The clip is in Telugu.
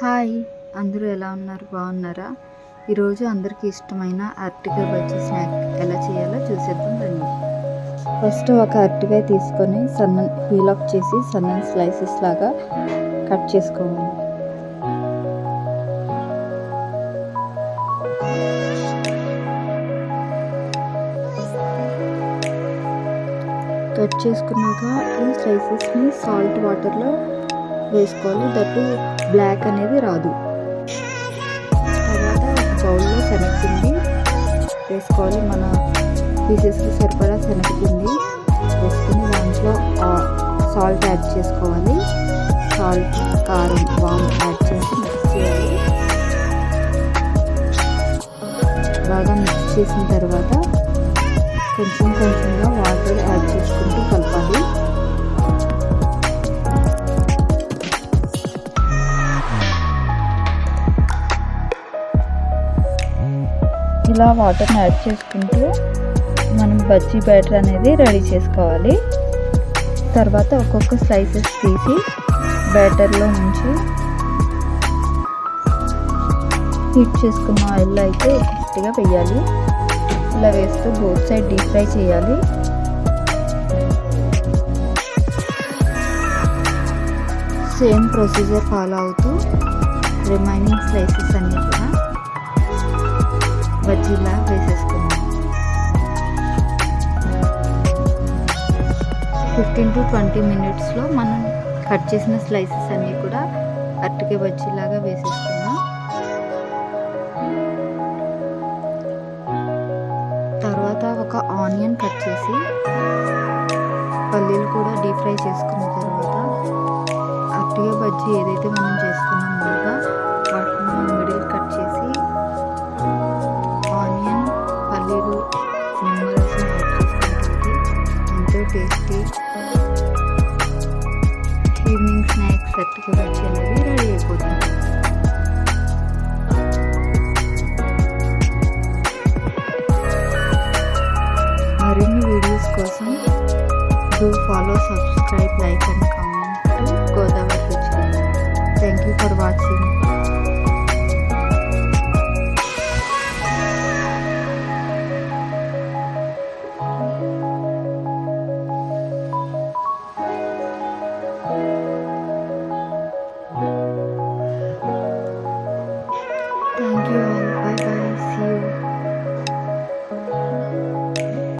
హాయ్! అందరూ ఎలా ఉన్నారు? బాగున్నారా? ఈరోజు అందరికీ ఇష్టమైన అరటికాయ బజ్జీ స్నాక్ ఎలా చేయాలో చూసేద్దాం రండి. ఫస్ట్ ఒక అరటికాయ తీసుకొని పీల్ ఆఫ్ చేసి సన్నని స్లైసెస్ లాగా కట్ చేసుకోవాలి. కట్ చేసుకున్నాక ఈ స్లైసెస్ని సాల్ట్ వాటర్లో వేసుకోవాలి. దట్టు బ్లాక్ అనేది రాదు. తర్వాత ఒక బౌల్లో శనగపిండి వేసుకోవాలి. మన పీసెస్కి సరిపడా శనగపిండి వేసుకొని దాంట్లో సాల్ట్ యాడ్ చేసుకోవాలి. సాల్ట్, కారం, వామ్ యాడ్ చేసి మిక్స్ చేయాలి. బాగా మిక్స్ చేసిన తర్వాత కొంచెంగా వాటర్ యాడ్ చేసుకుంటూ కలపాలి. ఇలా వాటర్ని యాడ్ చేసుకుంటూ మనం బజ్జీ బ్యాటర్ అనేది రెడీ చేసుకోవాలి. తర్వాత ఒక్కొక్క స్లైసెస్ తీసి బ్యాటర్లో నుంచి హీట్ చేసుకున్న ఆయిల్లో అయితే గట్టిగా వేయాలి. ఇలా వేస్తూ బోత్ సైడ్ డీప్ ఫ్రై చేయాలి. సేమ్ ప్రొసీజర్ ఫాలో అవుతూ రిమైనింగ్ స్లైసెస్ అన్నీ కూడా బజ్జీలా వేసేసుకున్నాం. 15 to 20 మినిట్స్లో మనం కట్ చేసిన స్లైసెస్ అన్నీ కూడా అరటికాయ బజ్జీలాగా వేసేసుకున్నాం. తర్వాత ఒక ఆనియన్ కట్ చేసి పల్లీలు కూడా డీప్ ఫ్రై చేసుకున్న తర్వాత అరటికాయ బజ్జీ ఏదైతే మనం చేసుకున్నాం ముందుగా వాటిని మిడిల్ కట్ చేసి ఆనియన్, పల్లీలు, నిమ్మరసం యాడ్ చేసుకుంటుంది. ఎంతో టేస్టీ ఈవినింగ్ స్నాక్స్ అరటికాయ బజ్జీ అనేది రెడీ అయిపోతుంది. మరిన్ని వీడియోస్ కోసం do follow, subscribe, like and comment to Godavari Ruchi. Thank you for watching.